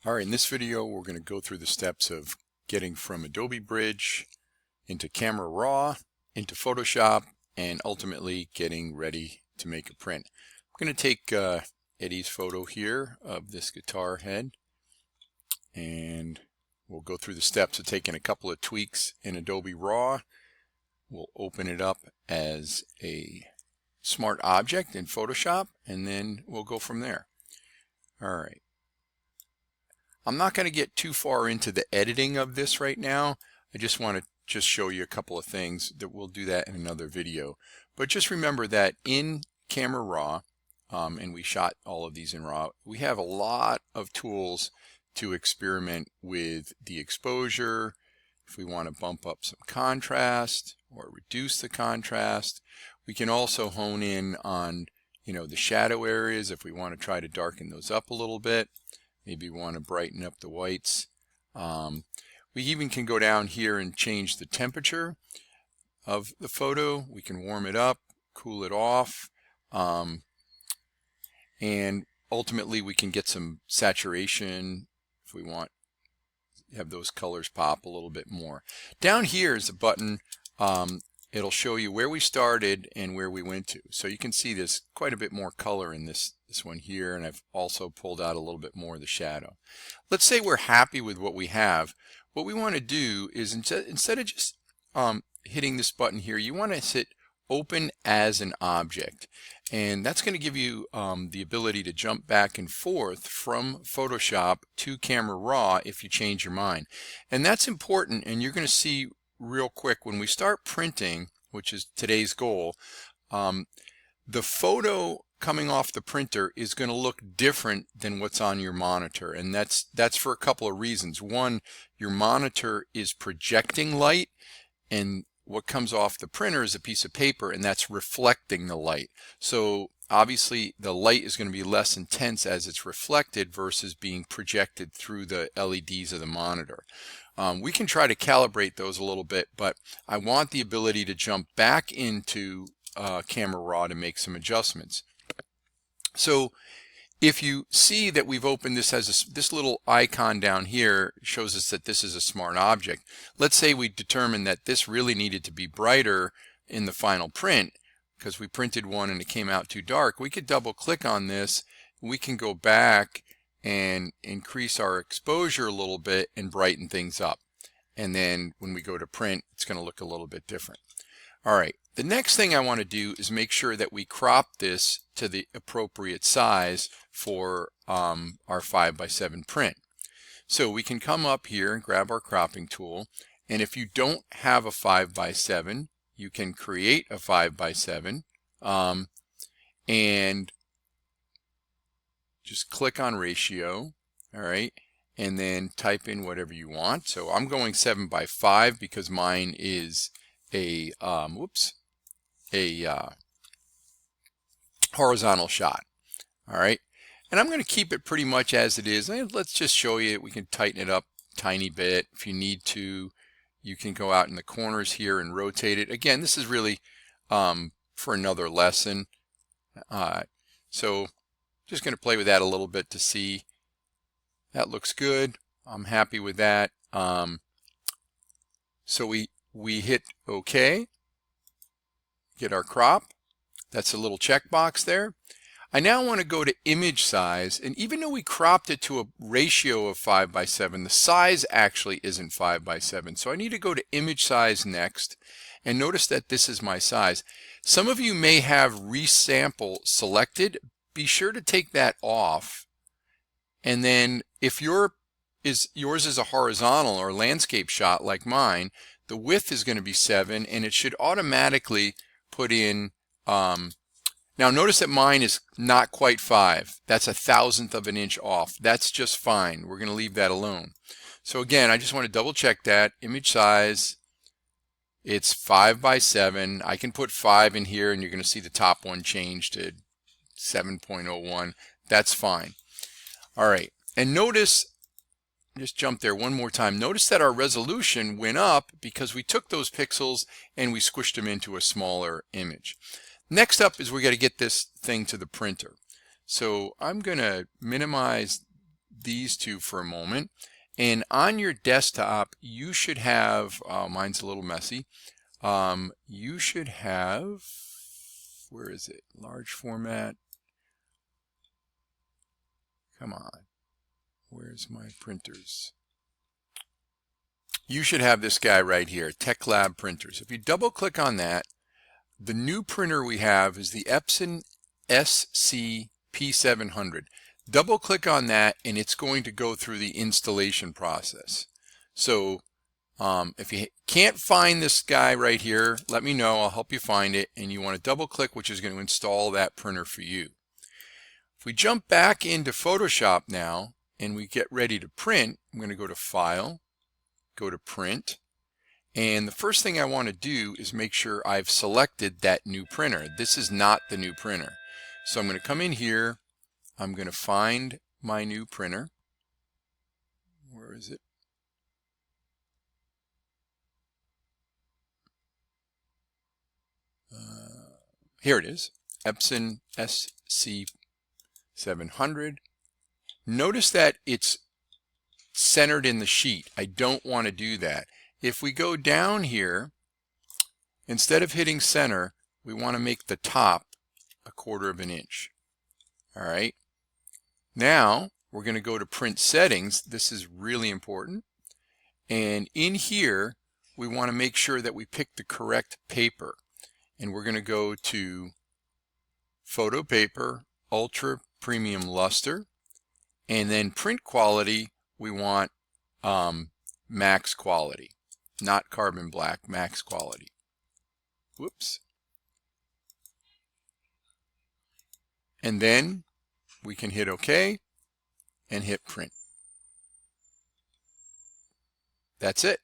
Alright, in this video we're going to go through the steps of getting from Adobe Bridge into Camera Raw, into Photoshop, and ultimately getting ready to make a print. I'm going to take Eddie's photo here of this guitar head, and we'll go through the steps of taking a couple of tweaks in Adobe Raw. We'll open it up as a smart object in Photoshop, and then we'll go from there. Alright. I'm not going to get too far into the editing of this right now. I just want to show you a couple of things that we'll do that in another video. But just remember that in Camera Raw, and we shot all of these in RAW, we have a lot of tools to experiment with the exposure. If we want to bump up some contrast or reduce the contrast, we can also hone in on, the shadow areas if we want to try to darken those up a little bit. Maybe we want to brighten up the whites. We even can go down here and change the temperature of the photo. We can warm it up, cool it off, and ultimately we can get some saturation if we want to have those colors pop a little bit more. Down here is a button. It'll show you where we started and where we went to. So you can see there's quite a bit more color in this one here, and I've also pulled out a little bit more of the shadow. Let's say we're happy with what we have. What we want to do is instead of just hitting this button here, you want to hit Open as an Object. And that's going to give you the ability to jump back and forth from Photoshop to Camera Raw if you change your mind. And that's important, and you're going to see real quick when we start printing, which is today's goal, the photo coming off the printer is going to look different than what's on your monitor, and that's for a couple of reasons. One, your monitor is projecting light, and what comes off the printer is a piece of paper, and that's reflecting the light. So obviously the light is going to be less intense as it's reflected versus being projected through the LEDs of the monitor. We can try to calibrate those a little bit, but I want the ability to jump back into Camera Raw to make some adjustments. So if you see that we've opened this as this little icon down here shows us that this is a smart object. Let's say we determined that this really needed to be brighter in the final print because we printed one and it came out too dark. We could double click on this. We can go back and increase our exposure a little bit and brighten things up. And then when we go to print, it's going to look a little bit different. All right, the next thing I want to do is make sure that we crop this to the appropriate size for our 5x7 print. So we can come up here and grab our cropping tool, and if you don't have a 5x7, you can create a 5x7 and just click on ratio, all right, and then type in whatever you want. So I'm going 7x5 because mine is a horizontal shot. All right, and I'm going to keep it pretty much as it is. And let's just show you, we can tighten it up a tiny bit if you need to. You can go out in the corners here and rotate it. Again, this is really for another lesson. So just going to play with that a little bit to see. That looks good. I'm happy with that. So we hit OK, get our crop. That's a little checkbox there. I now want to go to image size, and even though we cropped it to a ratio of 5x7, the size actually isn't 5x7. So I need to go to image size next, and notice that this is my size. Some of you may have resample selected. Be sure to take that off, and then if yours is a horizontal or landscape shot like mine, the width is going to be 7, and it should automatically put in, now notice that mine is not quite 5. That's 1/1000th of an inch off. That's just fine. We're going to leave that alone. So again, I just want to double check that. Image size, it's 5x7. I can put 5 in here, and you're going to see the top one change to 7.01. That's fine. All right, and notice, just jump there one more time. Notice that our resolution went up because we took those pixels and we squished them into a smaller image. Next up is we got to get this thing to the printer. So I'm going to minimize these two for a moment. And on your desktop, you should have, mine's a little messy, you should have, where is it? Large format. Come on. Where's my printers? You should have this guy right here, TechLab printers. If you double click on that, the new printer we have is the Epson SC-P700. Double click on that and it's going to go through the installation process. So if you can't find this guy right here, let me know. I'll help you find it. And you want to double click, which is going to install that printer for you. If we jump back into Photoshop now and we get ready to print, I'm going to go to File, go to Print. And the first thing I want to do is make sure I've selected that new printer. This is not the new printer. So I'm going to come in here. I'm going to find my new printer. Where is it? Here it is, Epson SC-700. Notice that it's centered in the sheet. I don't want to do that. If we go down here, instead of hitting center, we want to make the top 1/4 of an inch. All right. Now we're going to go to print settings. This is really important. And in here, we want to make sure that we pick the correct paper. And we're going to go to Photo Paper, Ultra Premium Luster, and then print quality, we want max quality, not carbon black, max quality. Whoops. And then we can hit OK and hit print. That's it.